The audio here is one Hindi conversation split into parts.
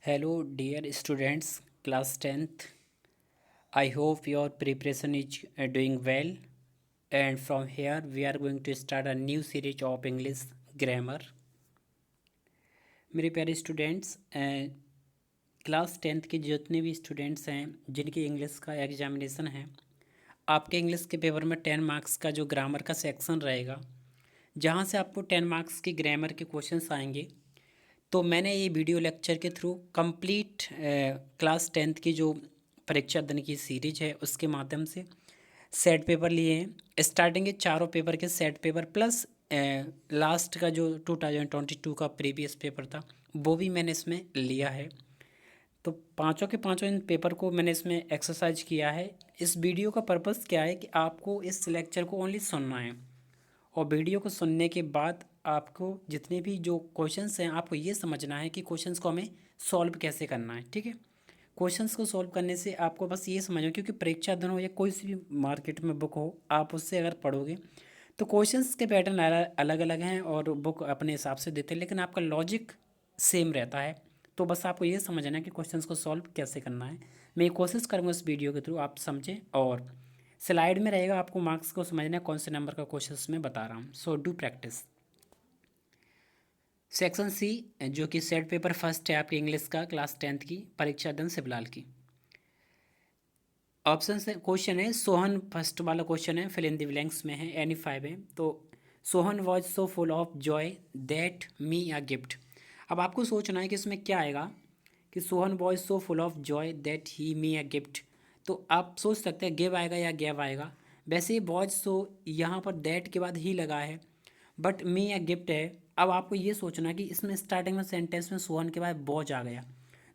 Hello, dear students, class 10th. I hope your preparation is doing well. And from here, we are going to start a new series of English grammar. मेरे प्यारे स्टूडेंट्स, क्लास 10th के जितने भी स्टूडेंट्स हैं जिनकी इंग्लिश का एग्जामिनेशन है, आपके इंग्लिश के पेपर में 10 मार्क्स का जो ग्रामर का सेक्शन रहेगा, जहाँ से आपको 10 मार्क्स की ग्रामर के क्वेश्चंस आएंगे। तो मैंने ये वीडियो लेक्चर के थ्रू कंप्लीट क्लास 10th की जो परीक्षा दिन की सीरीज है उसके माध्यम से सेट पेपर लिए हैं। स्टार्टिंग के चारों पेपर के सेट पेपर प्लस लास्ट का जो 2022 का प्रीवियस पेपर था वो भी मैंने इसमें लिया है। तो पांचों के पांचों इन पेपर को मैंने इसमें एक्सरसाइज किया है। इस वीडियो का पर्पज़ क्या है कि आपको इस लेक्चर को ओनली सुनना है और वीडियो को सुनने के बाद आपको जितने भी जो क्वेश्चंस हैं आपको ये समझना है कि क्वेश्चंस को हमें सॉल्व कैसे करना है। ठीक है, क्वेश्चंस को सॉल्व करने से आपको बस ये समझना, क्योंकि परीक्षा दिन हो या कोई सी भी मार्केट में बुक हो, आप उससे अगर पढ़ोगे तो क्वेश्चंस के पैटर्न अलग अलग हैं और बुक अपने हिसाब से देते हैं, लेकिन आपका लॉजिक सेम रहता है। तो बस आपको ये समझना है कि क्वेश्चंस को सॉल्व कैसे करना है। मैं ये कोशिश करूँगा इस वीडियो के थ्रू आप समझें, और स्लाइड में रहेगा आपको मार्क्स को समझना है कौन से नंबर का क्वेश्चन मैं बता रहा हूँ। So do practice. Section C, जो कि सेट पेपर फर्स्ट है आपकी इंग्लिश का क्लास 10th की परीक्षा दिन शिवलाल की। ऑप्शन से क्वेश्चन है सोहन, फर्स्ट वाला क्वेश्चन है फिल इन द ब्लैंक्स में है, एनी 5 है। तो Sohan was so full of Joy that me a gift. अब आपको सोचना है कि इसमें क्या आएगा कि Sohan was so full of Joy that he me a gift. तो आप सोच सकते हैं गिव आएगा या गैव आएगा। वैसे ही वॉज सो यहाँ पर दैट के बाद ही लगा है, बट मी अ गिफ्ट है। अब आपको ये सोचना कि इसमें स्टार्टिंग में सेंटेंस में सोहन के बाद वॉज आ गया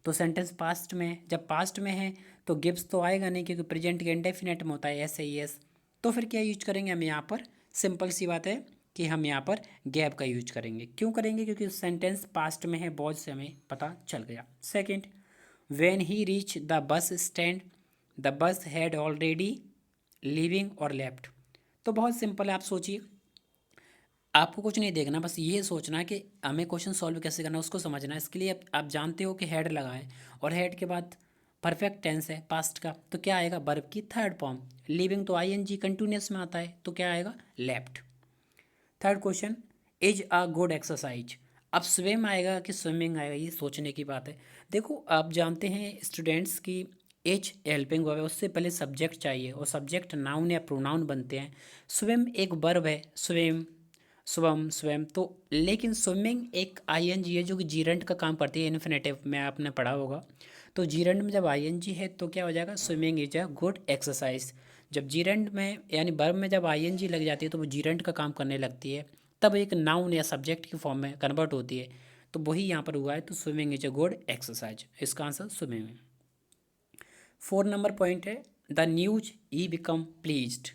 तो सेंटेंस पास्ट में है। जब पास्ट में है तो गिव्स तो आएगा नहीं, क्योंकि प्रेजेंट के इंडेफिनेट में होता है एस आई एस। तो फिर क्या यूज करेंगे हम यहाँ पर? सिंपल सी बात है कि हम यहाँ पर गैप का यूज करेंगे। क्यों करेंगे? क्योंकि सेंटेंस पास्ट में है, बॉज से हमें पता चल गया। Second, when he reach the bus stand the bus had already leaving और लेफ्ट। तो बहुत सिंपल है, आप सोचिए, आपको कुछ नहीं देखना, बस ये सोचना है कि हमें क्वेश्चन सॉल्व कैसे करना है उसको समझना है। इसके लिए आप जानते हो कि हेड लगा है और हेड के बाद परफेक्ट टेंस है पास्ट का, तो क्या आएगा? वर्ब की थर्ड फॉर्म। लिविंग तो आईएनजी कंटिन्यूस में आता है, तो क्या आएगा? Left. Third question, is a good exercise. अब स्विम आएगा कि स्विमिंग आएगा, ये सोचने की बात है। देखो, आप जानते हैं स्टूडेंट्स की एज हेल्पिंग वर्ब है, उससे पहले सब्जेक्ट चाहिए और सब्जेक्ट नाउन या प्रोनाउन बनते हैं। स्विम एक वर्ब है, स्विम, स्वम, स्वयं। तो लेकिन स्विमिंग एक आईएनजी है जो कि जीरेंट का काम करती है, इन्फिनेटिव में आपने पढ़ा होगा। तो जीरेंट में जब आईएनजी है तो क्या हो जाएगा? Swimming is a good exercise. जब जीरेंट में यानी वर्ब में जब आईएनजी लग जाती है तो वो जीरेंट का काम करने लगती है, तब एक नाउन या सब्जेक्ट की फॉर्म में कन्वर्ट होती है। तो वही यहाँ पर हुआ है, तो swimming is a good exercise, इसका आंसर स्विमिंग है। 4 नंबर पॉइंट है the news E become pleased.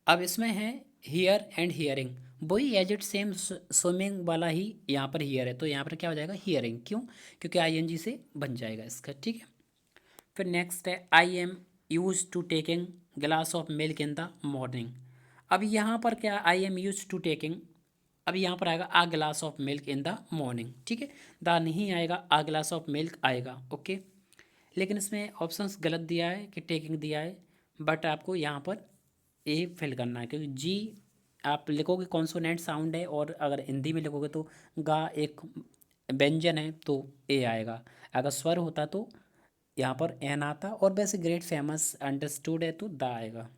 अब इसमें है हियर एंड हियरिंग, वही एज इट सेम स्विमिंग वाला ही यहाँ पर हियर है, तो यहाँ पर क्या हो जाएगा? हियरिंग। क्यों? क्योंकि आईएनजी से बन जाएगा इसका। ठीक है, फिर नेक्स्ट है I am use to taking glass of milk in the morning. अब यहाँ पर क्या? I am use to taking, अब यहाँ पर आएगा a glass of milk in the morning. ठीक है, द नहीं आएगा, आ ग्लास ऑफ मिल्क आएगा। ओके, लेकिन इसमें ऑप्शंस गलत दिया है कि टेकिंग दिया है, बट आपको यहाँ पर ए फिल करना है, क्योंकि जी आप लिखोगे कॉन्सोनेंट साउंड है, और अगर हिंदी में लिखोगे तो गा एक व्यंजन है तो ए आएगा। अगर स्वर होता तो यहाँ पर एन आता, और वैसे ग्रेट फेमस अंडरस्टूड है तो द आएगा।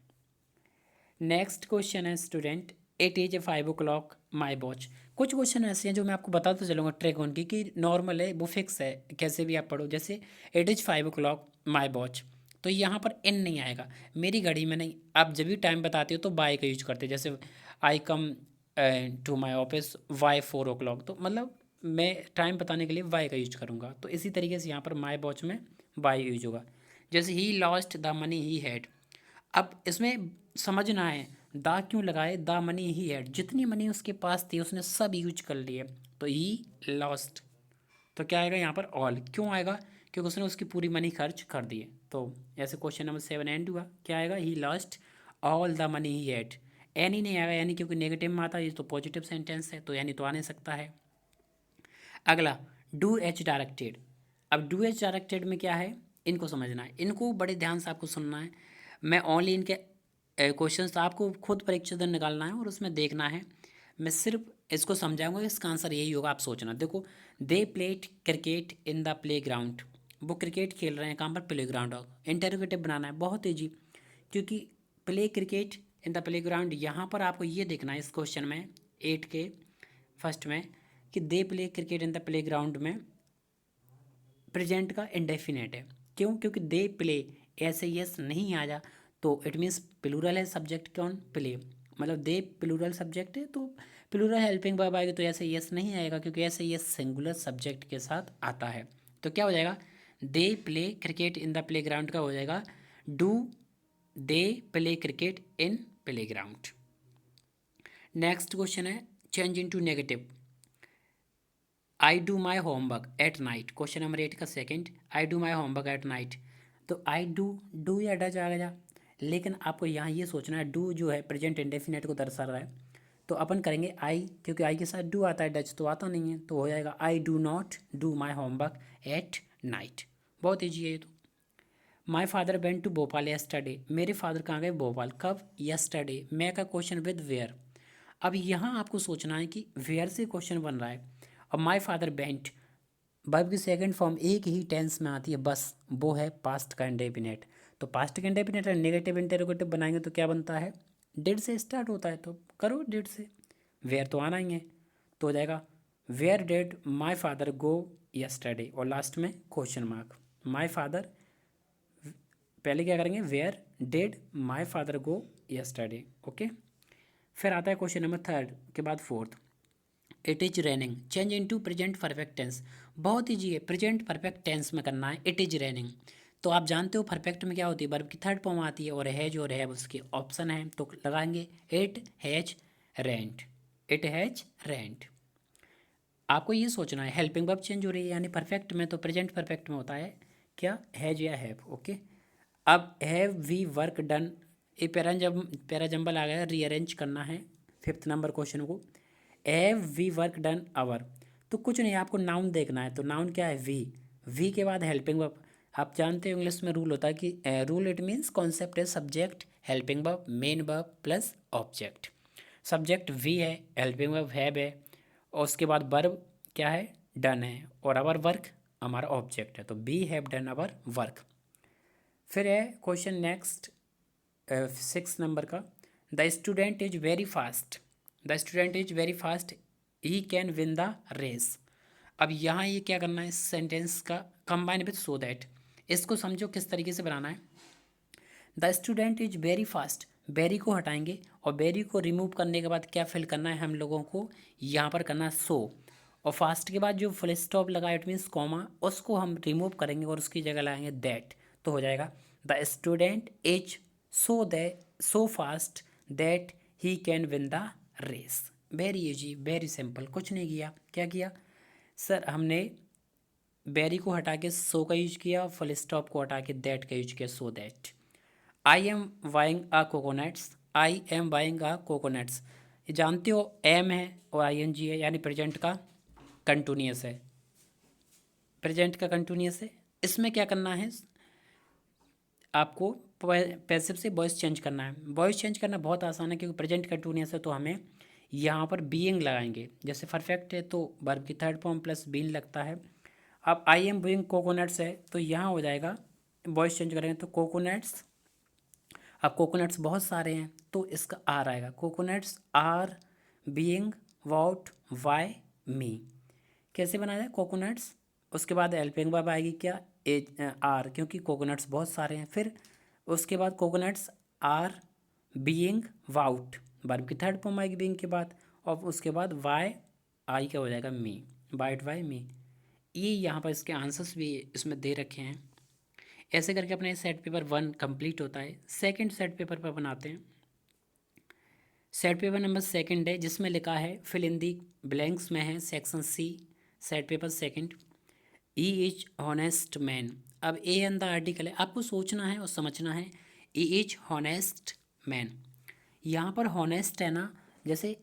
नेक्स्ट क्वेश्चन है student, it is a 5 o'clock my watch. कुछ क्वेश्चन ऐसे हैं जो मैं आपको बताता चलूँगा ट्रिक उनकी, कि नॉर्मल है वो फिक्स है, कैसे भी आप पढ़ो। जैसे it is 5 o'clock my watch, तो यहाँ पर इन नहीं आएगा, मेरी घड़ी में नहीं। आप जब भी टाइम बताते हो तो बाय का यूज करते हो, जैसे I come to my office by 4 o'clock, तो मतलब मैं टाइम बताने के लिए वाई का यूज करूँगा। तो इसी तरीके से यहाँ पर माई वॉच में वाई यूज होगा। जैसे he lost the money he had, अब इसमें समझना है दा क्यों लगाए? दा मनी ही है, जितनी मनी उसके पास थी उसने सब यूज कर लिए, तो ही लॉस्ट। तो क्या आएगा यहाँ पर? ऑल। क्यों आएगा? क्योंकि उसने उसकी पूरी मनी खर्च कर दी है। तो ऐसे क्वेश्चन नंबर 7 एंड हुआ, क्या आएगा? He lost all the money he had. Any नहीं आएगा, यानी क्योंकि नेगेटिव में आता है, ये तो पॉजिटिव सेंटेंस है तो यानी तो आ नहीं सकता है। अगला, डू एच डायरेक्टेड। अब डू एज डायरेक्टेड में क्या है, इनको समझना है, इनको बड़े ध्यान से आपको सुनना है। मैं ओनली इनके क्वेश्चंस आपको खुद परीक्षा दिन निकालना है और उसमें देखना है। मैं सिर्फ इसको समझाऊंगा, इसका आंसर यही होगा, आप सोचना। देखो, they played cricket in the play ground, वो क्रिकेट खेल रहे हैं कहाँ पर, प्ले ग्राउंड। इंटरोगेटिव बनाना है, बहुत ईजी, क्योंकि play cricket in the play ground, यहाँ पर आपको ये देखना है इस क्वेश्चन में 8 के फर्स्ट में कि दे play cricket in the play ground में प्रेजेंट का इंडेफिनेट है। क्यों? क्योंकि दे प्ले ऐसे यस नहीं आ जा, तो इट मीन्स प्लूरल है, सब्जेक्ट कौन, प्ले, मतलब दे प्लूरल सब्जेक्ट है, तो प्लूरल हेल्पिंग वर्ब आएगा, तो ऐसे यस नहीं आएगा, क्योंकि ऐसे यस सिंगुलर सब्जेक्ट के साथ आता है। तो क्या हो जाएगा, they play cricket in the play ground का हो जाएगा do they play cricket in play ground. Next question है change into negative, I do my homework at night, question number 8 का second, I do my homework at night. तो आई डू या डज आ गया, लेकिन आपको यहाँ ये सोचना है, डू जो है प्रेजेंट इंडेफिनेट को दर्शा रहा है, तो अपन करेंगे आई, क्योंकि आई के साथ डू आता है, डज तो आता नहीं है, तो हो जाएगा I do not do my homework at night. बहुत ईजी है ये तो। My father went to Bhopal yesterday, मेरे फादर कहाँ गए, भोपाल, कब, यस्टरडे। मैं का क्वेश्चन विद वेयर, अब यहाँ आपको सोचना है कि वेयर से क्वेश्चन बन रहा है। अब माई फादर वेंट, वर्ब की सेकंड फॉर्म एक ही टेंस में आती है बस, वो है पास्ट का इंडेफिनेट। तो पास्ट का इंडेफिनेट नेगेटिव इंटेरोगेटिव बनाएंगे तो क्या बनता है, डिड से स्टार्ट होता है, तो करो डिड से, वेयर तो आना ही है, तो हो जाएगा where did my father go yesterday, और लास्ट में क्वेश्चन मार्क। माई फादर, पहले क्या करेंगे, where did my father go yesterday, okay. फिर आता है क्वेश्चन नंबर 3 के बाद 4, it is raining, change into present perfect tense. बहुत ईजी है, प्रेजेंट परफेक्ट टेंस में करना है, इट इज रेनिंग। तो आप जानते हो परफेक्ट में क्या होती है, वर्ब की थर्ड फॉर्म आती है, और हैज और है उसके ऑप्शन है, तो लगाएंगे it has rent, it has rent. आपको ये सोचना है, हेल्पिंग वर्ब चेंज हो रही है, यानी परफेक्ट में तो प्रेजेंट परफेक्ट में होता है क्या, हैज या हैव, ओके। अब हैव वी वर्क डन, ये पैराजम्बल आ गया, रीअरेंज करना है 5th नंबर क्वेश्चन को। Have we work done our, तो कुछ नहीं, आपको नाउन देखना है, तो नाउन क्या है, वी के बाद हेल्पिंग वर्ब। आप जानते हो इंग्लिश में रूल होता है कि रूल इट मीन्स कॉन्सेप्ट है subject helping verb main verb plus object. Subject we है, हेल्पिंग वर्ब हैव है, और उसके बाद वर्ब क्या है, डन है, और आवर वर्क हमारा ऑब्जेक्ट है, तो we have done our work. फिर है क्वेश्चन नेक्स्ट 6 नंबर का, the student is very fast, the student is very fast he can win the race. अब यहाँ ये क्या करना है, सेंटेंस का कंबाइन विथ सो दैट, इसको समझो किस तरीके से बनाना है। The student is very fast, very को हटाएंगे, और वेरी को रिमूव करने के बाद क्या फिल करना है हम लोगों को, यहाँ पर करना है सो, और फास्ट के बाद जो फुल स्टॉप लगा इट मीन्स कॉमा, उसको हम रिमूव करेंगे और उसकी जगह लाएंगे दैट, तो हो जाएगा the student is so fast that he can win the race. Very easy, very simple, कुछ नहीं किया, क्या किया सर, हमने वेरी को हटा के सो का यूज किया, फुल स्टॉप को हटा के दैट का यूज किया, so that. I am buying a coconuts, I am buying a coconuts, ये जानते हो एम है और आई एन जी है, यानी प्रेजेंट का कंटिन्यूअस है, प्रेजेंट का कंटिन्यूअस है। इसमें क्या करना है, आपको पैसिव से वॉइस चेंज करना है। वॉइस चेंज करना बहुत आसान है, क्योंकि प्रेजेंट कंटिन्यूअस है, तो हमें यहाँ पर बीइंग लगाएंगे, जैसे परफेक्ट है तो वर्ब की थर्ड फॉर्म प्लस बीइंग लगता है। अब आई एम बीइंग कोकोनट्स है, तो यहाँ हो जाएगा वॉइस चेंज करेंगे तो कोकोनट्स, अब कोकोनट्स बहुत सारे हैं तो इसका आर आएगा, coconuts are being what why me. कैसे बनाया जाए, कोकोनट्स, उसके बाद हेल्पिंग वर्ब आएगी क्या, आर, क्योंकि कोकोनट्स बहुत सारे हैं। फिर उसके बाद कोकोनट्स आर बीइंग वाउट, वर्ब की थर्ड फॉर्म आएगी बीइंग के बाद, और उसके बाद वाई आई क्या हो जाएगा, मी, वाइट वाई मी। ये यहाँ पर इसके आंसर्स भी इसमें दे रखे हैं। ऐसे करके अपने सेट पेपर 1 कंप्लीट होता है। सेकंड सेट पेपर पर बनाते हैं। सेट पेपर नंबर 2 है, जिसमें लिखा है फिल इन दी ब्लैंक्स में है section C, set paper 2, he is honest man. अब ए एन द आर्टिकल है, आपको सोचना है और समझना है, ई इज हॉनेस्ट मैन। यहाँ पर हॉनेस्ट है ना, जैसे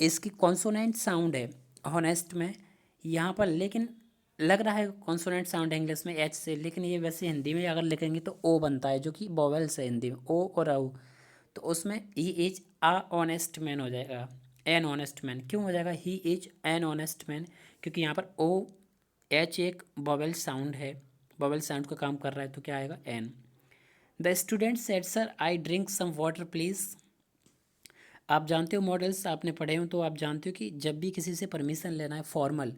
इसकी कॉन्सोनेंट साउंड है हॉनेस्ट में यहाँ पर, लेकिन लग रहा है कॉन्सोनेंट साउंड है इंग्लिश में एच से, लेकिन ये वैसे हिंदी में अगर लिखेंगे तो ओ बनता है, जो कि वोवेल्स है हिंदी में, ओ और औ। तो उसमें he is a honest man हो जाएगा, एन ऑनेस्ट मैन। क्यों हो जाएगा he is an honest man? क्योंकि यहाँ पर ओ एच एक वोवेल साउंड है, वोवेल साउंड का काम कर रहा है, तो क्या आएगा an. The student said sir I drink some water please. आप जानते हो मॉडल्स आपने पढ़े हो तो आप जानते हो कि जब भी किसी से परमिशन लेना है, फॉर्मल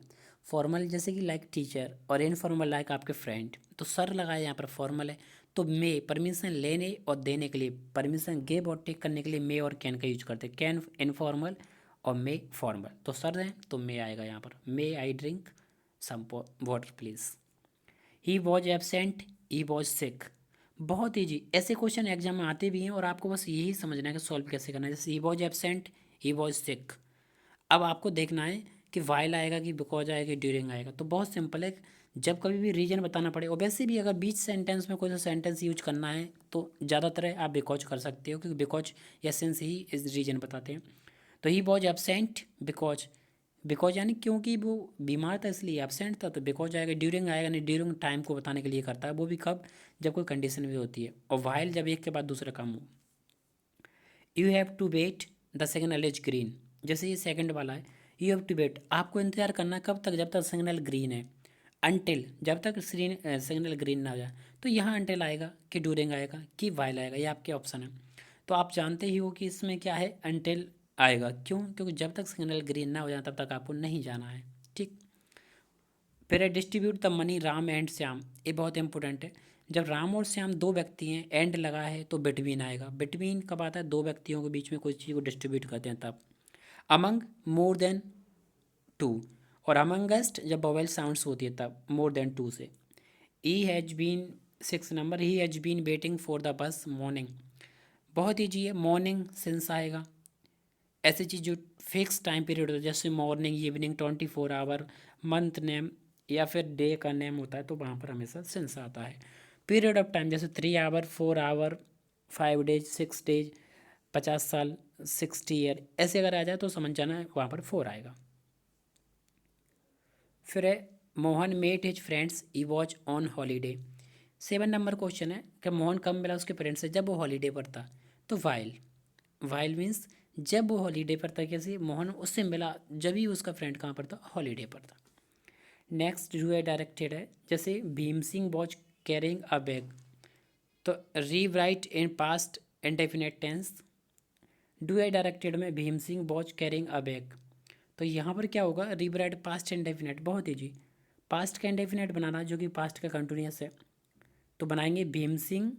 फॉर्मल जैसे कि लाइक टीचर, और इनफॉर्मल लाइक आपके फ्रेंड, तो सर लगाया यहाँ पर फॉर्मल है। तो मे परमिशन लेने और देने के लिए, परमिशन गिव और टेक करने के लिए मे और कैन का यूज करते हैं, कैन इनफॉर्मल और मे फॉर्मल। तो सर हैं तो मे आएगा यहाँ पर, may I drink some water please. He was absent, he was sick. बहुत ईजी, ऐसे क्वेश्चन एग्जाम में आते भी हैं और आपको बस यही समझना है कि सॉल्व कैसे करना है। जैसे ही वॉज एबसेंट, ही वॉज सिक। अब आपको देखना है कि वाइल आएगा कि बिकॉज आएगा कि ड्यूरिंग आएगा। तो बहुत सिंपल है, जब कभी भी रीजन बताना पड़े, और वैसे भी अगर बीच सेंटेंस में कोई सा सेंटेंस यूज करना है तो ज़्यादातर आप बिकॉज कर सकते हो, क्योंकि बिकॉज या सिंस ही इस रीजन बताते हैं। तो ही वॉज एबसेंट बिकॉज, बिकॉज यानी क्योंकि वो बीमार था इसलिए एबसेंट था, तो बिकॉज आएगा। ड्यूरिंग आएगा नहीं, ड्यूरिंग टाइम को बताने के लिए करता है, वो भी कब, जब कोई कंडीशन भी होती है। और वाइल जब एक के बाद दूसरा काम हो। You have to wait the signal is green, जैसे ये सेकंड वाला है, यू हैव टू वेट, आपको इंतजार करना है कब तक, जब तक सिग्नल ग्रीन है। अनटिल, जब तक सिग्नल ग्रीन ना हो जाए। तो यहाँ अनटिल आएगा कि ड्यूरिंग आएगा कि वाइल आएगा, ये आपके ऑप्शन है। तो आप जानते ही हो कि इसमें क्या है, अनटिल आएगा। क्यों? क्योंकि जब तक सिग्नल ग्रीन ना हो जाए तब तक आपको नहीं जाना है। ठीक। फिर है distribute the money Ram and Shyam, ये बहुत इंपॉर्टेंट है। जब राम और श्याम दो व्यक्ति हैं, एंड लगा है तो बिटवीन आएगा। बिटवीन कब आता है, दो व्यक्तियों के बीच में कोई चीज़ को डिस्ट्रीब्यूट करते हैं तब। अमंग मोर देन टू, और अमंगस्ट जब वोवेल साउंड्स होती है तब मोर देन टू से। He has been, 6 number, he has been waiting for the bus morning. बहुत ईजी है, मॉर्निंग सिंस आएगा। ऐसी चीज़ जो फिक्स टाइम पीरियड होता है, जैसे morning, evening, 24 hour, month name या फिर डे का नेम होता है, तो वहाँ पर हमेशा सेंस आता है। पीरियड ऑफ टाइम जैसे 3 आवर, 4 आवर, 5 डेज, 6 डेज, 50 साल, 60 ईयर, ऐसे अगर आ जाए तो समझ जाना है वहाँ पर 4 आएगा। फिर है Mohan met his friends, he was on holiday. 7 number question है कि मोहन कब मिला उसके फ्रेंड्स से, जब वो हॉलीडे पर था। तो वाइल, वाइल मीन्स जब वो हॉलीडे पर था, कैसे मोहन उससे मिला, जब ही उसका फ्रेंड कहाँ पर था, हॉलीडे पर था। नेक्स्ट जो है डायरेक्टेड है, जैसे Bhim Singh was carrying a bag, तो rewrite in past indefinite tense. डू है डायरेक्टेड में Bhim Singh was carrying a bag, तो यहाँ पर क्या होगा, रीराइट पास्ट इंडेफिनेट, बहुत ईजी। पास्ट का इंडेफिनेट बनाना जो कि पास्ट का कंटिन्यूस है, तो बनाएंगे Bhim Singh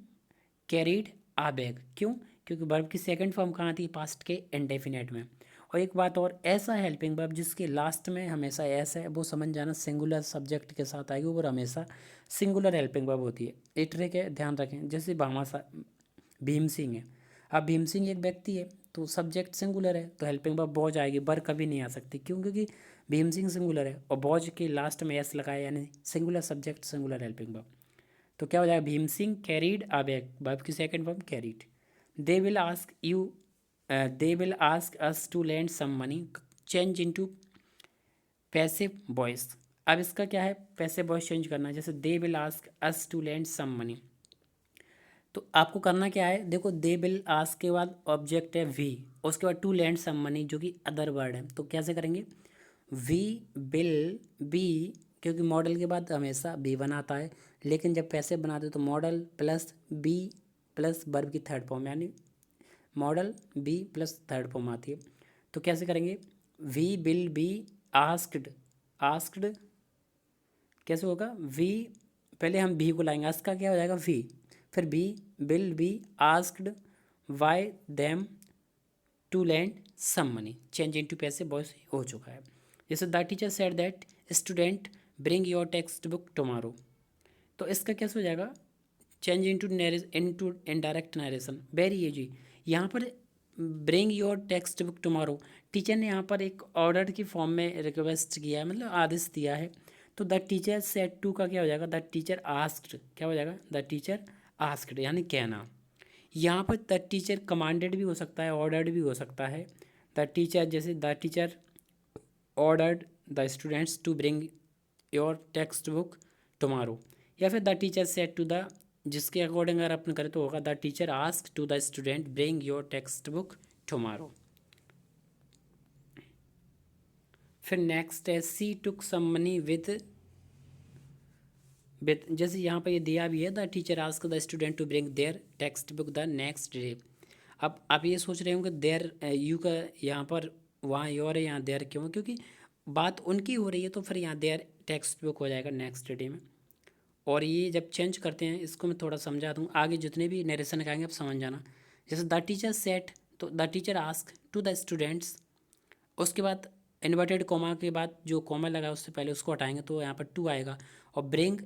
carried a bag. क्यों? क्योंकि वर्ब की सेकंड फॉर्म कहाँ थी, पास्ट के इंडेफिनेट में। और एक बात और, ऐसा हेल्पिंग वर्ब जिसके लास्ट में हमेशा एस है, वो समझ जाना सिंगुलर सब्जेक्ट के साथ आएगी, वो हमेशा सिंगुलर हेल्पिंग वर्ब होती है। इटरे के ध्यान रखें, जैसे भामाशा भीम सिंह है, अब भीम सिंह एक व्यक्ति है तो सब्जेक्ट सिंगुलर है, तो हेल्पिंग वर्ब बॉज आएगी, बर कभी नहीं आ सकती। क्यों? क्योंकि भीम सिंह सिंगुलर है और बॉज के लास्ट में एस लगाया, यानी singular subject singular helping verb. तो क्या हो जाएगा, Bhim Singh carried a bag, verb की second form carried. They will ask you, they will ask us to lend some money, change into passive voice. अब इसका क्या है, पैसिव वॉइस चेंज करना है, जैसे they will ask us to lend some money. तो आपको करना क्या है, देखो दे विल आस्क के बाद ऑब्जेक्ट है वी, उसके बाद टू लेंड सम मनी जो कि अदर वर्ड है, तो कैसे करेंगे, वी विल बी, क्योंकि मॉडल के बाद हमेशा बी बनाता है, लेकिन जब पैसे बनाते तो modal plus be plus verb की थर्ड फॉर्म, यानी modal be plus third form आती है। तो कैसे करेंगे, we will be asked, asked कैसे होगा, वी पहले हम बी को लाएंगे, आस्क का क्या हो जाएगा वी, फिर we will be asked why them to land some money, change into पैसे बॉयस हो चुका है। जैसे the teacher said that student bring your text book tomorrow, तो इसका कैसे हो जाएगा, change into indirect narration, very easy. यहाँ पर bring your text book tomorrow, teacher ने यहाँ पर एक ऑर्डर की फॉर्म में रिक्वेस्ट किया है, मतलब आदेश दिया है। तो द टीचर सेड टू का क्या हो जाएगा, द टीचर आस्क्ड, क्या हो जाएगा, द टीचर आस्क्ड, यानी कहना। यहाँ पर द टीचर कमांडेड भी हो सकता है, ऑर्डर्ड भी हो सकता है। द टीचर, जैसे the teacher ordered the students to bring your text book tomorrow, या फिर the teacher said to the, जिसके अकॉर्डिंग अगर अपन करें तो होगा the teacher ask to the student bring your text book tomorrow. फिर नेक्स्ट है she took some money with, जैसे यहाँ पर ये दिया भी है the teacher ask the student to bring their text book the next day. अब आप ये सोच रहे होंगे देयर यू का यहाँ पर वहाँ योर है, यहाँ देयर क्यों? क्योंकि बात उनकी हो रही है, तो फिर यहाँ देयर टेक्स्ट बुक हो जाएगा नेक्स्ट डे में। और ये जब चेंज करते हैं, इसको मैं थोड़ा समझा दूँ, आगे जितने भी नरेशन आएंगे आप समझ जाना। जैसे द टीचर सेट, तो the teacher ask to the students, उसके बाद इन्वर्टेड कॉमा के बाद जो कॉमा लगा है उससे पहले उसको हटाएंगे तो यहाँ पर टू आएगा, और ब्रिंग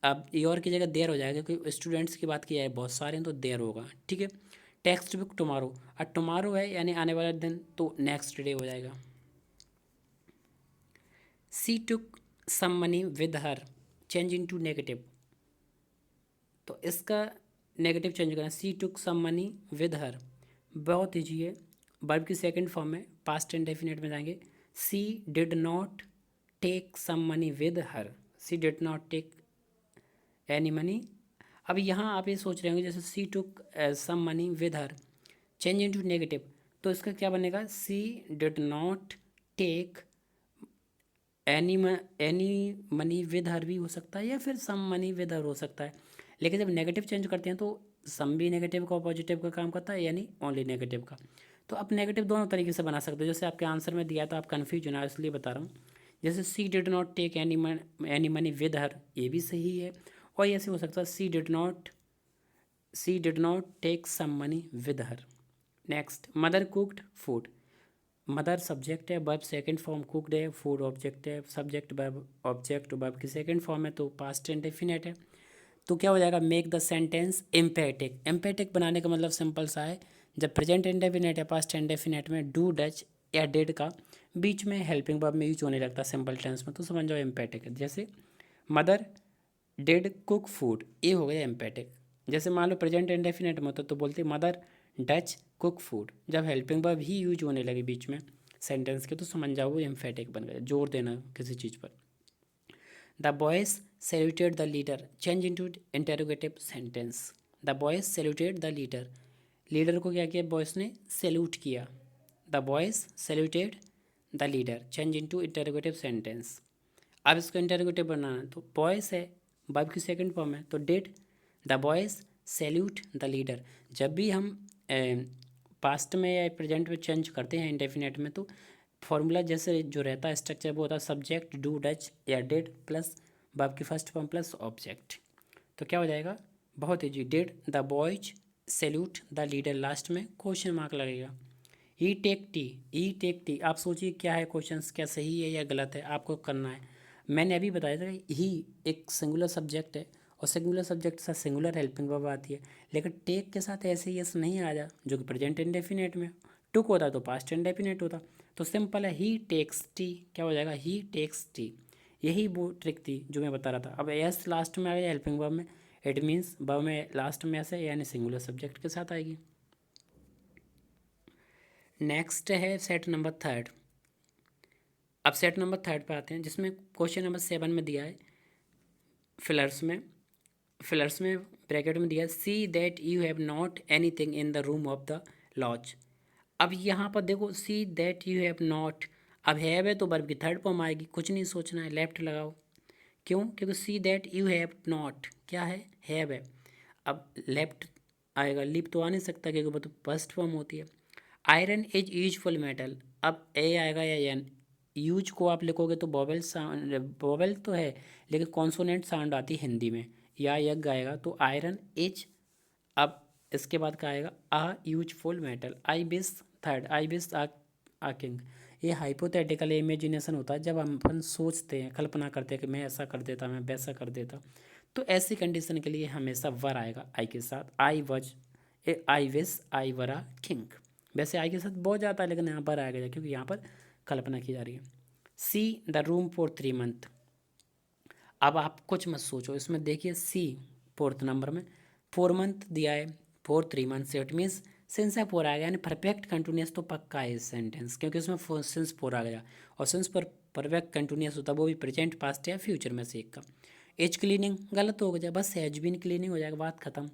अब योर की जगह देर हो जाएगा क्योंकि स्टूडेंट्स की बात की जाए बहुत सारे हैं तो देर होगा, ठीक है। टेक्स्ट बुक टुमारो, और टुमारो है यानी आने वाला दिन, तो नेक्स्ट डे हो जाएगा। She took some money with her, change into negative, तो इसका नेगेटिव चेंज करना, सी टुक सम मनी विद हर, बहुत ईजी है। वर्ब की सेकंड फॉर्म में पास्ट इंडेफिनिट में जाएंगे। She did not take some money with her, she did not take any money. अब यहाँ आप ये सोच रहे होंगे जैसे she took some money with her, change into negative, तो इसका क्या बनेगा? She did not take any money with her भी हो सकता है, या फिर सम मनी विद हर हो सकता है। लेकिन जब नेगेटिव चेंज करते हैं तो सम भी नेगेटिव का पॉजिटिव का काम करता है, यानी ओनली नेगेटिव का। तो आप नेगेटिव दोनों तरीके से बना सकते हो, जैसे आपके आंसर में दिया तो आप कन्फ्यूज ना, इसलिए बता रहा हूँ। जैसे she did not take any money with her, ये भी सही है। और ऐसे हो सकता है she did not take some money with her. Next, mother cooked food, mother subject है, वर्ब सेकंड फॉर्म, कुक्ड है, फूड ऑब्जेक्ट है, सब्जेक्ट वर्ब ऑब्जेक्ट वर्ब की सेकंड फॉर्म है, तो पास्ट इंडेफिनिट है। तो क्या हो जाएगा? Make the sentence emphatic. Emphatic बनाने का मतलब सिंपल सा है, जब प्रेजेंट इंडेफिनिट या पास्ट इंडेफिनिट में डू डच या डिड का बीच में हेल्पिंग वर्ब में यूज होने लगता है सिंपल टेंस में, तो समझ जाओ एम्पैटिक है। जैसे मदर डिड कुक फूड, ये हो गया एम्पैटिक। जैसे मान लो प्रेजेंट इंडेफिनिट में होता तो बोलते मदर डच कुक फूड, जब हेल्पिंग वर्ब ही यूज होने लगे बीच में सेंटेंस के, तो समझ जाओ वो एम्फेटिक बन गया, जोर देना किसी चीज़ पर। The boys saluted the leader, change into interrogative sentence. The boys saluted the leader, leader को क्या किया? बॉयज ने सैल्यूट किया। The boys saluted the leader, change into interrogative sentence. अब इसको इंटेरोगेटिव बनाना, तो बॉयज है, वर्ब की सेकंड फॉर्म है, तो did the boys salute the leader. जब भी हम पास्ट में या प्रेजेंट में चेंज करते हैं इंडेफिनेट में, तो फॉर्मूला जैसे जो रहता है स्ट्रक्चर वो होता है सब्जेक्ट डू डच या डिड प्लस वर्ब की फर्स्ट फॉर्म प्लस ऑब्जेक्ट। तो क्या हो जाएगा? बहुत easy, did the boys salute the leader, last में क्वेश्चन मार्क लगेगा। ई टेक टी, आप सोचिए क्या है क्वेश्चन, क्या सही है या गलत है, आपको करना है। मैंने अभी बताया था ही एक सिंगुलर सब्जेक्ट है, और सिंगुलर सब्जेक्ट के साथ सिंगुलर हेल्पिंग वर्ब आती है, लेकिन टेक के साथ ऐसे यस नहीं आ जा, जो कि प्रेजेंट इंडेफिनेट में। टुक होता तो पास्ट इंडेफिनेट होता। तो सिंपल है, ही टेक्स टी, क्या हो जाएगा? ही टेक्स टी। यही वो ट्रिक थी जो मैं बता रहा था। अब एस लास्ट में आ गया हेल्पिंग वर्ब में, इट मीन्स वर्ब में लास्ट में ऐसे यानी सिंगुलर सब्जेक्ट के साथ आएगी। नेक्स्ट है सेट नंबर थर्ड। अब सेट नंबर थर्ड पे आते हैं, जिसमें क्वेश्चन नंबर 7 में दिया है फिलर्स में ब्रैकेट में दिया है, see that you have not anything in the room of the lodge. अब यहाँ पर देखो, see that you have not, अब हैव है तो वर्ब की थर्ड फॉर्म आएगी, कुछ नहीं सोचना है, लेफ्ट लगाओ। क्यों? क्योंकि सी दैट यू हैव नॉट क्या है? हैव है। अब लेफ्ट आएगा, लिप तो आ नहीं सकता क्योंकि वो तो फर्स्ट फॉर्म होती है। आयरन इज यूजफुल मेटल, अब ए आएगा या एन, यूज को आप लिखोगे तो वोवेल साउंड, वोवेल तो है लेकिन कॉन्सोनेंट साउंड आती है हिंदी में, या यग आएगा, तो आयरन इज। अब इसके बाद क्या आएगा? A useful metal. I wish third, I wish a king. ये हाइपोथेटिकल इमेजिनेशन होता है, जब हम अपन सोचते हैं, कल्पना करते हैं कि मैं ऐसा कर देता, मैं वैसा कर देता, तो ऐसी कंडीशन के लिए हमेशा वर आएगा आई के साथ। I wish I were a king. वैसे आई के साथ बहुत जाता है, लेकिन यहाँ पर आएगा क्योंकि यहाँ पर कल्पना की जा रही है। See the room for 3 month. अब आप कुछ मत सोचो, इसमें देखिए सी फोर्थ नंबर में 4 मंथ दिया है, 3 मंथ से, इट मीन्स सिंस है 4 आ गया, यानी परफेक्ट कंटिन्यूस तो पक्का है इस सेंटेंस, क्योंकि उसमें सिंस 4 आ गया, और सिंस पर परफेक्ट कंटिन्यूस होता है वो भी प्रेजेंट पास्ट या फ्यूचर में से एक का। एज क्लीनिंग गलत हो गया, बस हैज बीन क्लीनिंग हो जाएगा, बात खत्म।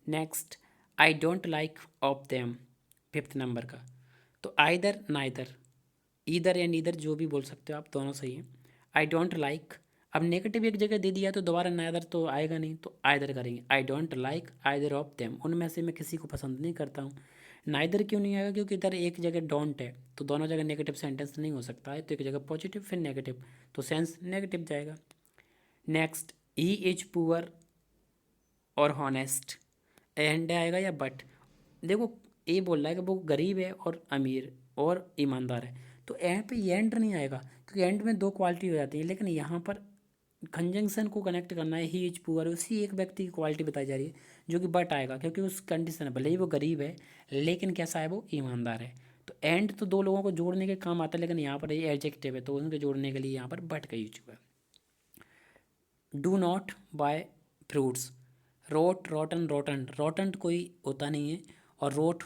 Next, I don't like of them, fifth number का। तो आइदर नाइदर, ईदर या नीदर जो भी बोल सकते हो आप, दोनों सही है। आई डोंट लाइक, अब नेगेटिव एक जगह दे दिया तो दोबारा नाइदर तो आएगा नहीं, तो आइदर करेंगे। I don't like either of them, उनमें से मैं किसी को पसंद नहीं करता हूँ। नाइदर क्यों नहीं आएगा, क्योंकि इधर एक जगह डोंट है, तो दोनों जगह नेगेटिव सेंटेंस नहीं हो सकता है, तो एक जगह पॉजिटिव फिर नेगेटिव, तो सेंस नेगेटिव जाएगा। नेक्स्ट, ही इज पुअर और हॉनेस्ट, एंड आएगा या बट। देखो ये बोल रहा है कि वो गरीब है और अमीर और ईमानदार है, तो यहाँ पे एंड नहीं आएगा, क्योंकि एंड में दो क्वालिटी हो जाती है, लेकिन यहाँ पर कंजंक्शन को कनेक्ट करना है। ही इज पुअर उसी एक व्यक्ति की क्वालिटी बताई जा रही है, जो कि बट आएगा, क्योंकि उस कंडीशन है, भले ही वो गरीब है लेकिन कैसा है, वो ईमानदार है। तो एंड तो दो लोगों को जोड़ने के काम आता है, लेकिन यहाँ पर ये एडजेक्टिव है, तो उनके जोड़ने के लिए यहाँ पर बट का यूज हुआ है। Do not buy fruits, rot rotten rotten, rotten कोई होता नहीं है और रोट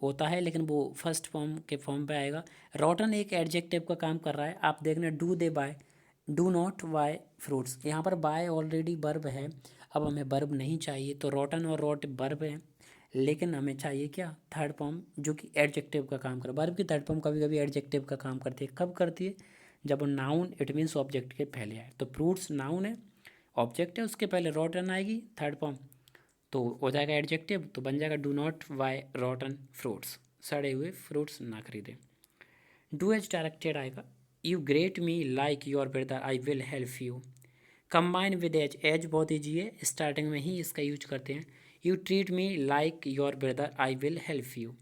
होता है, लेकिन वो फर्स्ट फॉर्म के फॉर्म पे आएगा। रोटन एक एडजेक्टिव का काम कर रहा है, आप देखना do they buy, do not buy fruits, यहाँ पर बाय ऑलरेडी वर्ब है, अब हमें वर्ब नहीं चाहिए, तो रोटन और रोट वर्ब है, लेकिन हमें चाहिए क्या, थर्ड फॉर्म जो कि एडजेक्टिव का काम करे। वर्ब की थर्ड फॉर्म कभी कभी एडजेक्टिव का काम करती है, कब करती है, जब वो नाउन इट मीन्स ऑब्जेक्ट के पहले आए, तो फ्रूट्स नाउन है, ऑब्जेक्ट है, उसके पहले रोटन आएगी थर्ड फॉर्म, तो हो जाएगा एडजेक्टिव, तो बन जाएगा do not buy rotten fruits, सड़े हुए फ्रूट्स ना खरीदें। डू एज डायरेक्टेड आएगा, you greet me like your brother I will help you. Combine with as, as बहुत ईजी है, स्टार्टिंग में ही इसका यूज करते हैं। You treat me like your brother I will help you,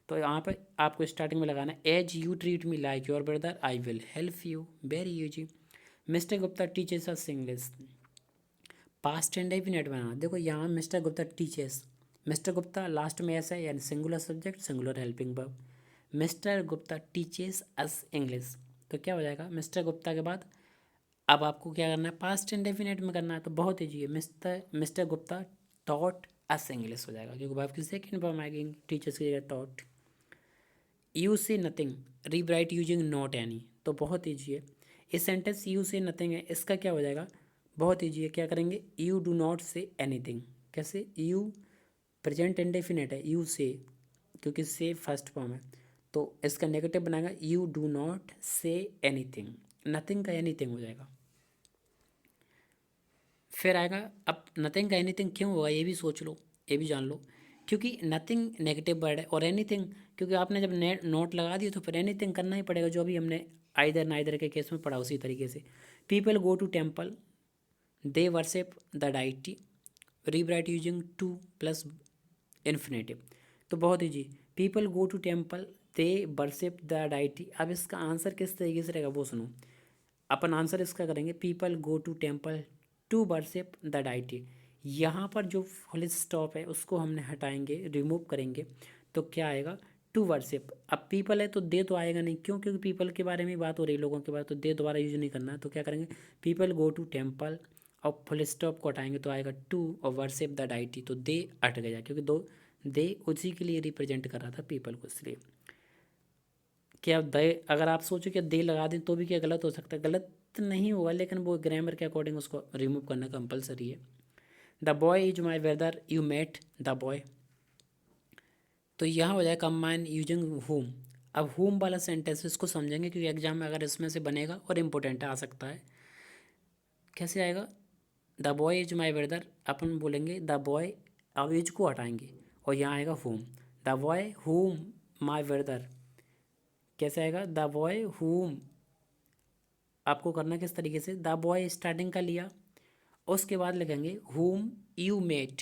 तो यहाँ पर आपको स्टार्टिंग में लगाना है as you treat me like your brother I will help you, very easy. Mister Gupta teachers us English, past indefinite बनाना, देखो यहाँ mister Gupta teachers, mister Gupta last में ऐसा है, यानी singular subject singular helping verb, mister Gupta teachers us English, तो क्या हो जाएगा, मिस्टर गुप्ता के बाद अब आपको क्या करना है, पास्ट इंडेफिनिट में करना है, तो बहुत ईजी है, mister Gupta taught us English हो जाएगा, क्योंकि वर्ब की सेकेंड फॉर्म आएगी टीचर्स की जगह टॉट। यू से nothing, rewrite using not any, तो बहुत ईजी है, इस सेंटेंस यू से नथिंग है, इसका क्या हो जाएगा, बहुत ईजी है, क्या करेंगे, you do not say anything, कैसे, यू प्रेजेंट इंडेफिनिट है, यू से, क्योंकि से फर्स्ट फॉर्म है, तो इसका नेगेटिव बनाएगा you do not say anything, nothing का एनीथिंग हो जाएगा। फिर आएगा, अब नथिंग का एनीथिंग क्यों होगा, ये भी सोच लो, ये भी जान लो, क्योंकि नथिंग नेगेटिव वर्ड है और एनीथिंग, क्योंकि आपने जब नोट लगा दिया तो फिर एनीथिंग करना ही पड़ेगा, जो अभी हमने आइदर नाइदर के केस में पढ़ा उसी तरीके से। People go to temple, they worship the deity, rewrite using to plus infinitive, तो बहुत easy, people go to temple they worship the deity. अब इसका आंसर किस तरीके से रहेगा वो सुनो, अपन आंसर इसका करेंगे, people go to temple to worship the deity, यहाँ पर जो फुल स्टॉप है उसको हमने हटाएंगे, रिमूव करेंगे, तो क्या आएगा, टू वर्शिप। अब पीपल है तो दे तो आएगा नहीं, क्यों, क्योंकि पीपल के बारे में बात हो रही है, लोगों के बारे, तो दे दोबारा यूज नहीं करना है, तो क्या करेंगे, पीपल गो टू टेम्पल और फुल स्टॉप को हटाएंगे तो आएगा टू और वर्शिप द डाइटी, तो दे हट गया, क्योंकि दो दे उसी के लिए रिप्रेजेंट कर रहा था पीपल को, इसलिए क्या दे, अगर आप सोचो कि दे लगा दें तो भी क्या गलत हो सकता है, गलत नहीं होगा, लेकिन वो ग्रामर के अकॉर्डिंग उसको रिमूव करना कंपलसरी है। The boy is my brother you met the boy, तो यहाँ हो जाए कंबाइन यूजिंग होम। अब होम वाला सेंटेंस इसको समझेंगे, क्योंकि एग्जाम में अगर इसमें से बनेगा और इम्पोर्टेंट आ सकता है। कैसे आएगा, the boy is my brother, अपन बोलेंगे द बॉय, अब इज को हटाएंगे और यहाँ आएगा home, the boy home my brother, कैसे आएगा, द बॉय होम, आपको करना किस तरीके से, द बॉय स्टार्टिंग का लिया, उसके बाद लिखेंगे होम यू मेट,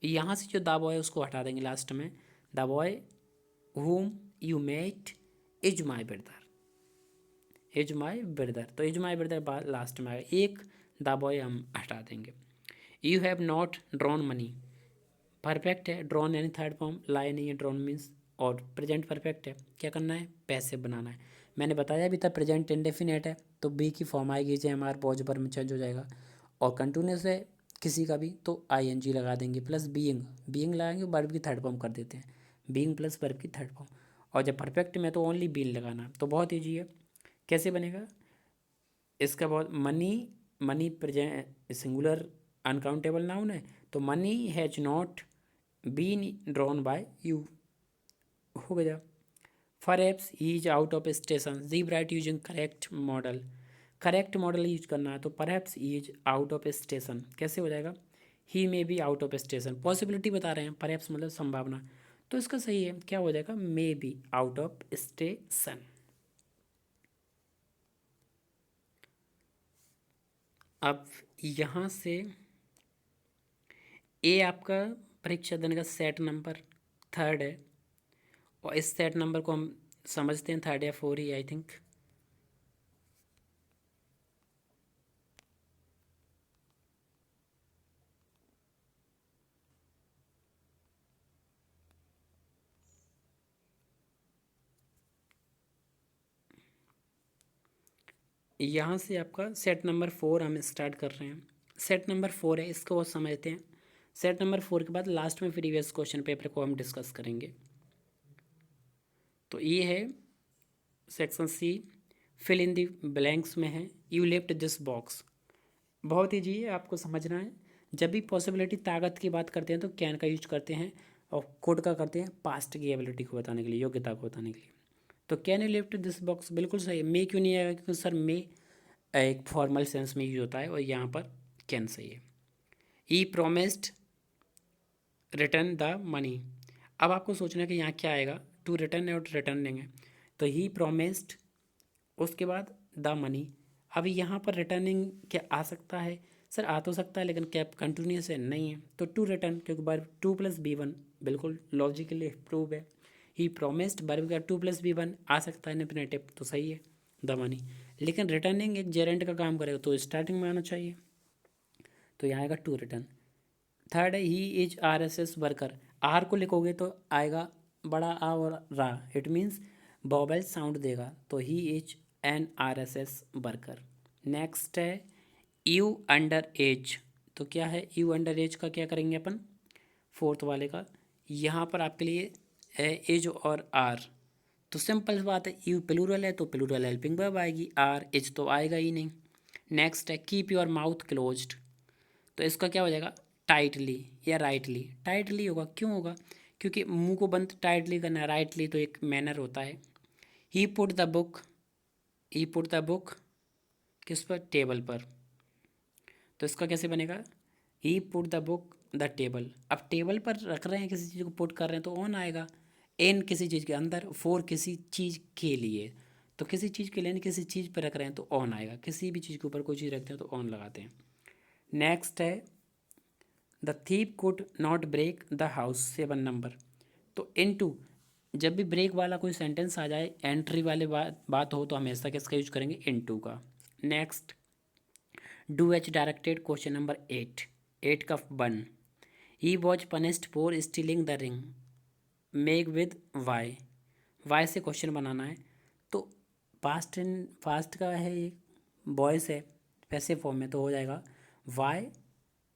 यहाँ से जो द बॉय उसको हटा देंगे लास्ट में, the boy whom you met is my brother, is my brother, तो इज माई ब्रदर लास्ट में आएगा, एक द बॉय हम हटा देंगे। You have not drawn money, perfect है, ड्रॉन यानी थर्ड फॉर्म, लाई नहीं है, ड्रॉन मीन्स, और प्रेजेंट परफेक्ट है, क्या करना है, पैसे बनाना है, मैंने बताया भी था प्रेजेंट इंडेफिनेट है, तो बी की फॉर्म आएगी, जे हमारे पॉज पर में चेंज हो जाएगा, और कंटिन्यूस है किसी का भी तो आईएनजी लगा देंगे, प्लस बीइंग, बीइंग लगाएंगे वर्ब की थर्ड फॉर्म कर देते हैं, बीइंग प्लस वर्ब की थर्ड फॉर्म, और जब परफेक्ट में तो ओनली बीन लगाना, तो बहुत ईजी है, कैसे बनेगा, इसका बहुत money, money present singular uncountable noun है, तो money has not been drawn by you, हो गया। Perhaps he is out of station, ज़ीब write using correct modal, correct modal use करना है, तो perhaps he is out of station कैसे हो जाएगा, he may be out of station, possibility बता रहे हैं, परहैप्स मतलब संभावना, तो इसका सही है क्या हो जाएगा, मे बी आउट ऑफ स्टेशन। अब यहाँ से ए आपका परीक्षा देने का सेट नंबर थर्ड है, और इस सेट नंबर को हम समझते हैं थर्ड या फोर ही आई थिंक। यहाँ से आपका सेट नंबर फोर हम स्टार्ट कर रहे हैं। सेट नंबर फोर है, इसको समझते हैं। सेट नंबर फोर के बाद लास्ट में प्रीवियस क्वेश्चन पेपर को हम डिस्कस करेंगे। तो ये है section C, fill in the blanks में है, यू लेफ्ट दिस बॉक्स। बहुत ही जी आपको समझना है, जब भी पॉसिबिलिटी ताकत की बात करते हैं तो कैन का यूज करते हैं, और कोड का करते हैं पास्ट की एबिलिटी को बताने के लिए, योग्यता को बताने के लिए। तो can you lift this box बिल्कुल सही है। मे क्यों नहीं आएगा, क्योंकि सर मे एक फॉर्मल सेंस में यूज होता है, और यहाँ पर कैन सही है। He promised return the money, अब आपको सोचना है कि यहाँ क्या आएगा, टू रिटर्न है और रिटर्निंग है, तो ही प्रोमिस्ड उसके बाद द मनी। अब यहाँ पर रिटर्निंग क्या आ सकता है, सर आ तो सकता है, लेकिन क्या कंटिन्यूस है, नहीं है, तो टू रिटर्न, क्योंकि verb to plus be one बिल्कुल लॉजिकली प्रूव है। ही प्रोमिस्ड वर्ब का टू प्लस बी वन आ सकता है इन्फिनेटिव, तो सही है द मनी। लेकिन रिटर्निंग एक जेरेंट का काम करेगा, तो स्टार्टिंग में आना चाहिए, तो यहाँ आएगा टू रिटर्न। थर्ड है he is R S S worker, R को लिखोगे तो आएगा बड़ा आ और रा, इट मीन्स बॉबल साउंड देगा, तो he is an R S S worker. Next है यू अंडर एज, तो क्या है यू अंडर एज का क्या करेंगे अपन, फोर्थ वाले का, यहाँ पर आपके लिए है एज और आर, तो सिंपल बात है, यू प्लूरल है तो प्लूरल हेल्पिंग वर्ब आएगी, आर एज तो आएगा ही नहीं। नेक्स्ट है कीप योर माउथ क्लोज्ड, तो इसका क्या हो जाएगा, टाइटली या राइटली, टाइटली होगा, क्यों होगा, क्योंकि मुंह को बंद टाइटली करना है, राइटली तो एक मैनर होता है। He put the book, he put the book किस पर, टेबल पर, तो इसका कैसे बनेगा, he put the book the table, अब टेबल पर रख रहे हैं, किसी चीज़ को पुट कर रहे हैं तो ऑन आएगा, इन किसी चीज़ के अंदर, फोर किसी चीज़ के लिए, तो किसी चीज़ के लिए किसी चीज़ पर रख रहे हैं तो ऑन आएगा, किसी भी चीज़ के ऊपर कोई चीज़ रखते हैं तो ऑन लगाते हैं। नेक्स्ट है the thief could not break the house, 7 number, तो इन टू, जब भी ब्रेक वाला कोई सेंटेंस आ जाए, एंट्री वाले बात हो, तो हमेशा किसका यूज करेंगे, इन टू का। Next do as directed question number 8, 8 का 1, he was punished for stealing the ring, make with why, why से क्वेश्चन बनाना है, तो पास्ट इन पास्ट का है ये, वॉइस है पैसिव फॉर्म में, तो हो जाएगा वाई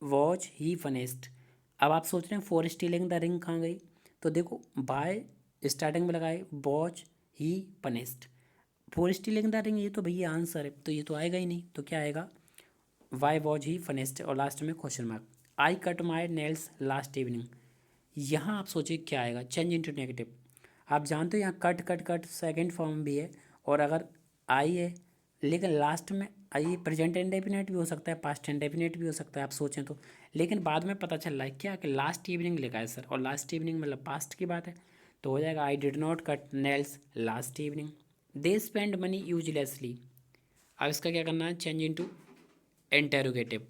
वॉच ही फनेस्ट। अब आप सोच रहे हैं फॉर स्टीलिंग द रिंग कहाँ गई, तो देखो बाय स्टार्टिंग में लगाए, watch he punished, for stealing the ring ये तो भैया आंसर है, तो ये तो आएगा ही नहीं, तो क्या आएगा, वाई वॉच ही फनेस्ट, और लास्ट में question mark. I cut my nails last evening, यहाँ आप सोचिए क्या आएगा, चेंज इंटू नेगेटिव, आप जानते हो यहाँ cut cut cut second form भी है, और अगर आई है, लेकिन लास्ट में आई प्रेजेंट इंडेफिनिट भी हो सकता है, पास्ट इंडेफिनिट भी हो सकता है, आप सोचें तो, लेकिन बाद में पता चल रहा है क्या कि लास्ट इवनिंग लिखा है सर, और लास्ट इवनिंग मतलब पास्ट की बात है, तो हो जाएगा I did not cut nails last evening. They spend money uselessly, अब इसका क्या करना है, चेंज इंटू इंटेरोगेटिव,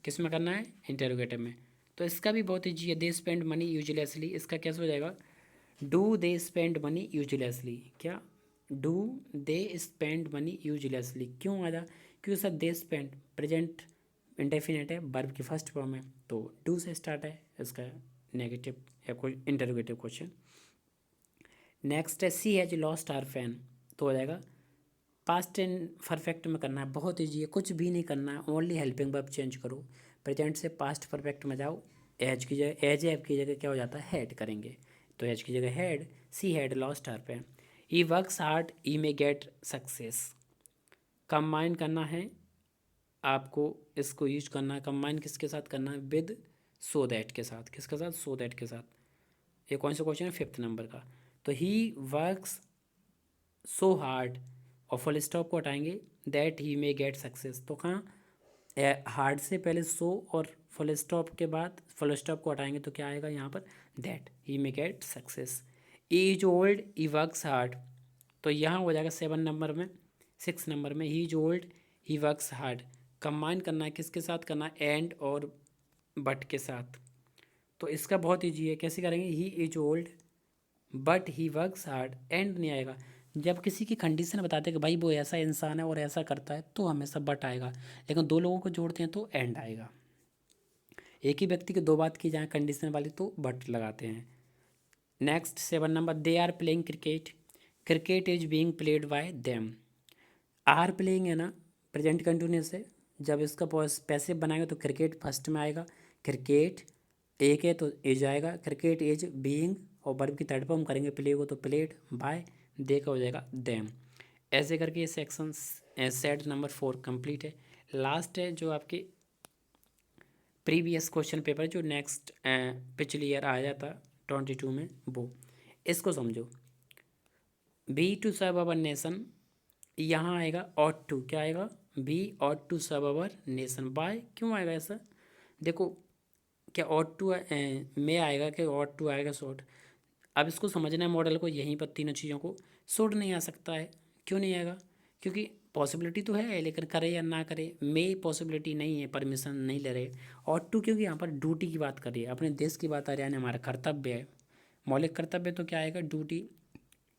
किस में करना है, इंटेरोगेटिव में, तो इसका भी बहुत ईजी है, दे स्पेंड मनी यूजलेसली, इसका कैसे हो जाएगा, do they spend money uselessly, क्या do they spend money uselessly, क्यों आया, क्योंकि sir they spend present indefinite है, वर्ब की फर्स्ट फॉर्म है, तो डू से स्टार्ट है इसका नेगेटिव या कोई इंटरोगेटिव क्वेश्चन। नेक्स्ट है सी हैज लॉस्ट आर फैन, तो हो जाएगा पास्ट एंड परफेक्ट में करना है, बहुत ईजी है, कुछ भी नहीं करना है, ओनली हेल्पिंग वर्ब चेंज करो, प्रेजेंट से पास्ट परफेक्ट में जाओ, एज की जगह एज एफ की जगह क्या हो जाता है, हैड करेंगे, तो एज की जगह had, see had lost her pen, he works hard he may get success, combine करना है आपको, इसको यूज करना है। कंबाइन किसके साथ करना है? विद सो दैट के साथ। किसके साथ? सो दैट के साथ। ये कौन सा क्वेश्चन है? 5th नंबर का। तो ही वर्क्स सो हार्ड, और फुल स्टॉप को हटाएंगे, that he may get success. तो कहाँ हार्ड से पहले सो और फुल स्टॉप के बाद फुल स्टॉप को हटाएंगे तो क्या आएगा यहाँ पर? That he may get success. E is old, E works hard. तो यहाँ हो जाएगा 7 नंबर में। 6 नंबर में he is old, he works hard. Combine करना है, किसके साथ करना है? एंड और बट के साथ। तो इसका बहुत ईजी है, कैसे करेंगे? He is old but he works hard, and नहीं आएगा। जब किसी की कंडीशन बताते हैं कि भाई वो ऐसा इंसान है और ऐसा करता है तो हमेशा बट आएगा, लेकिन दो लोगों को जोड़ते हैं तो एंड आएगा। एक ही व्यक्ति की दो बात की जाए कंडीशन वाली तो बट लगाते हैं। Next 7 number, they are playing cricket, cricket is being played by them. Are playing है ना, प्रेजेंट कंटिन्यूस है। जब इसका पैसिव बनाएंगे तो क्रिकेट फर्स्ट में आएगा। क्रिकेट एक है तो इज आएगा। क्रिकेट इज बीइंग, और वर्ब की थर्ड फॉर्म करेंगे प्ले को तो प्लेड बाय, दे का हो जाएगा देम। ऐसे करके ये सेक्शन सेट नंबर 4 कंप्लीट है। लास्ट है जो आपके प्रीवियस क्वेश्चन पेपर जो नेक्स्ट पिछली ईयर आया था 22 में, वो इसको समझो। Be to serve our nation, यहाँ आएगा ऑट टू। क्या आएगा? Be ought to serve our nation. बाय क्यों आएगा ऐसा? देखो, क्या ऑट टू में आएगा कि ऑट टू आएगा? शॉर्ट। अब इसको समझना है मॉडल को, यहीं पर तीनों चीज़ों को। शॉर्ट नहीं आ सकता है, क्यों नहीं आएगा? क्योंकि पॉसिबिलिटी तो है लेकिन करे या ना करे, मे पॉसिबिलिटी नहीं है, परमिशन नहीं ले रहे। ऑट टू क्योंकि यहाँ पर ड्यूटी की बात कर रही है, अपने देश की बात आ रही है, हमारा कर्तव्य है, मौलिक कर्तव्य। तो क्या आएगा? ड्यूटी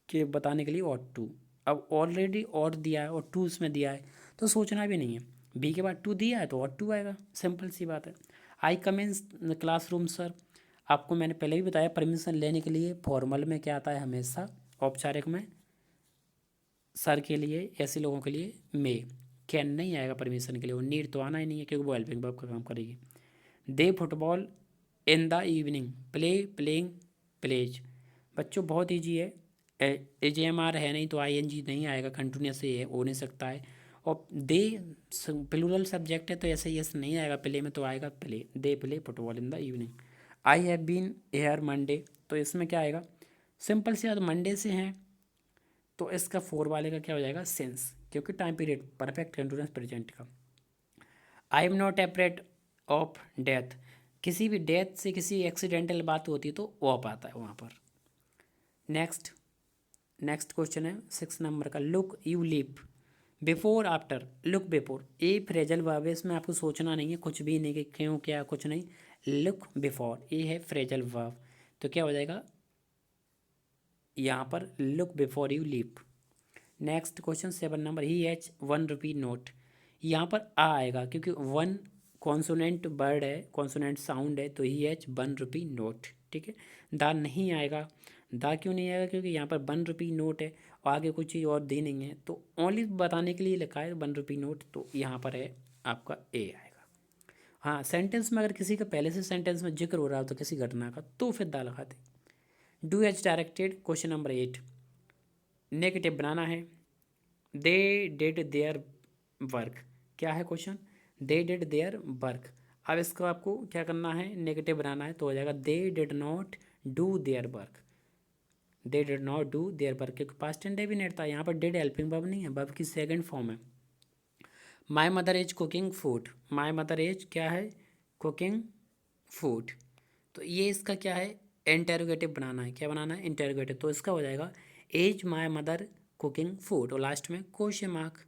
के बताने के लिए ऑट टू। अब ऑलरेडी ऑट दिया है और टू इसमें दिया है तो सोचना भी नहीं है, बी के बाद टू दिया है तो ऑट टू आएगा, सिंपल सी बात है। आई कम इन क्लासरूम सर, आपको मैंने पहले भी बताया परमिशन लेने के लिए फॉर्मल में क्या आता है हमेशा, औपचारिक में सर के लिए, ऐसे लोगों के लिए मे। कैन नहीं आएगा परमिशन के लिए, वो नीड तो आना ही नहीं है क्योंकि वो हेल्पिंग वर्ब का काम करेगी। They football in the evening, play playing plays. बच्चों बहुत ईजी है, एज एम आर है नहीं तो आई एन जी नहीं आएगा, कंटिन्यूस से हो नहीं सकता है। और दे प्लूरल सब्जेक्ट है तो ऐसे यस नहीं आएगा, प्ले में तो आएगा play, they play football in the evening. I have been here Monday, तो इसमें क्या आएगा? सिंपल से, मंडे से हैं तो इसका 4 वाले का क्या हो जाएगा? सेंस, क्योंकि time period perfect continuous present का। I am not afraid of death, किसी भी डेथ से किसी एक्सीडेंटल बात होती है तो ऑफ आता है वहाँ पर। नेक्स्ट क्वेश्चन है 6 नंबर का, look you leap before after. Look before, a phrasal verb है, इसमें आपको सोचना नहीं है कुछ भी नहीं कि क्यों क्या कुछ नहीं। लुक बिफोर ए है फ्रेजल वर्ब, तो क्या हो जाएगा यहाँ पर? Look before you leap. Next question 7 number, he has 1 rupee note. यहाँ पर आ आएगा क्योंकि 1 कॉन्सोनेंट वर्ड है, कॉन्सोनेंट साउंड है, तो ही एच 1 रुपी नोट। ठीक है, दा नहीं आएगा। दा क्यों नहीं आएगा? क्योंकि यहाँ पर 1 रुपी नोट है और आगे कुछ चीज़ और दी नहीं है, तो ओनली बताने के लिए लिखा है 1 रुपी नोट, तो यहाँ पर है आपका ए आएगा। हाँ, सेंटेंस में अगर किसी का पहले से सेंटेंस में जिक्र हो रहा हो तो किसी घटना का, तो फिर दा लगाते। Do as directed, question number 8 negative बनाना है। दे डिड देयर वर्क, क्या है question? They did their work. अब इसको आपको क्या करना है? नेगेटिव बनाना है, तो हो जाएगा they did not do their work. They did not do their work, क्योंकि पास्ट टेंस डेफिनेट था, यहाँ पर डिड हेल्पिंग वर्ब नहीं है, वर्ब की सेकंड फॉर्म है। My mother is cooking food, my mother is क्या है? Cooking food. तो ये इसका क्या है? इंटेरोगेटिव बनाना है। क्या बनाना है? इंटेरोगेटिव। तो इसका हो जाएगा is my mother cooking food, और लास्ट में question mark.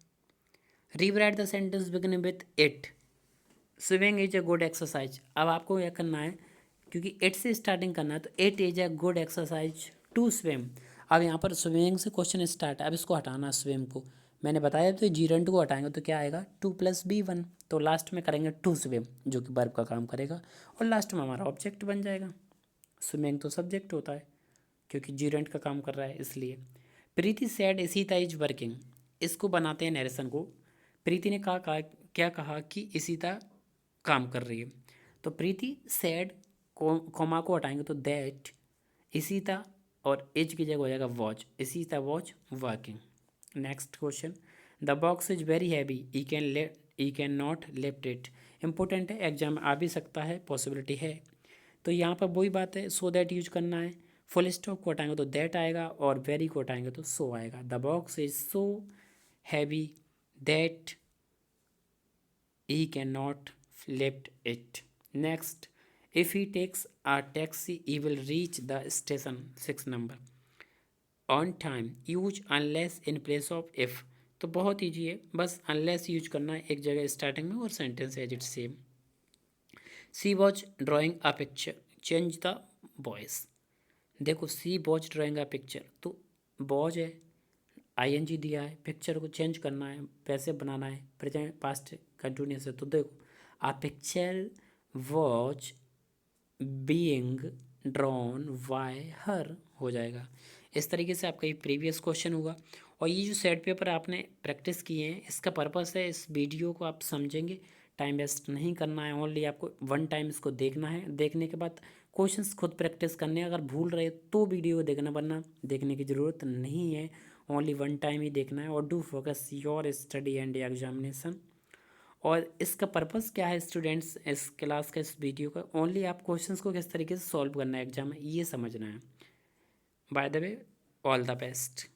Rewrite the sentence beginning with it, swimming is a good exercise. अब आपको यह करना है क्योंकि इट से स्टार्टिंग करना है, तो it is a good exercise to swim. अब यहाँ पर स्विमिंग से क्वेश्चन स्टार्ट है, अब इसको हटाना स्विम को, मैंने बताया तो जीरेंट को हटाएंगे तो क्या आएगा? 2+B1, तो लास्ट में करेंगे टू स्विम जो कि वर्ब का काम करेगा, और लास्ट में हमारा ऑब्जेक्ट बन जाएगा। स्विमिंग तो सब्जेक्ट होता है क्योंकि जीरेंट का काम कर रहा है इसलिए। प्रीति सैड इसीता इज वर्किंग, इसको बनाते हैं नरेशन को। प्रीति ने कहा क्या कहा कि इसीता काम कर रही है, तो प्रीति सैड कोमा को हटाएंगे तो दैट इसीता, और एज की जगह हो जाएगा watch, Ishita watch working. Next question the box is very heavy, E can not lift it. Important है, एग्जाम में आ भी सकता है, पॉसिबिलिटी है। तो यहाँ पर वही बात है, सो दैट यूज करना है। फुल स्टॉप को हटाएंगे तो दैट आएगा, और वेरी को हटाएंगे तो सो आएगा। The box is so heavy that he cannot lift it. Next, if he takes a taxi, he will reach the station 6 number on time. Use unless in place of if. तो बहुत ईजी है, बस unless यूज करना है एक जगह स्टार्टिंग में और sentence as it same. See watch drawing a picture, change the voice. देखो see watch drawing a picture, तो वॉच है, आईएनजी दिया है, पिक्चर को चेंज करना है, पैसे बनाना है, प्रेजेंट पास्ट कंटिन्यूस है। तो देखो a picture watch being drawn by her हो जाएगा। इस तरीके से आपका ये प्रीवियस क्वेश्चन हुआ। और ये जो सेट पेपर आपने प्रैक्टिस किए हैं, इसका पर्पस है, इस वीडियो को आप समझेंगे, टाइम वेस्ट नहीं करना है, ओनली आपको वन टाइम इसको देखना है। देखने के बाद क्वेश्चंस खुद प्रैक्टिस करने हैं, अगर भूल रहे तो वीडियो देखना, वरना देखने की ज़रूरत नहीं है, ओनली वन टाइम ही देखना है। और do focus your study and examination. और इसका पर्पस क्या है स्टूडेंट्स, इस क्लास का, इस वीडियो का, ओनली आप क्वेश्चंस को किस तरीके से सॉल्व करना है एग्जाम में, ये समझना है। By the way, all the best.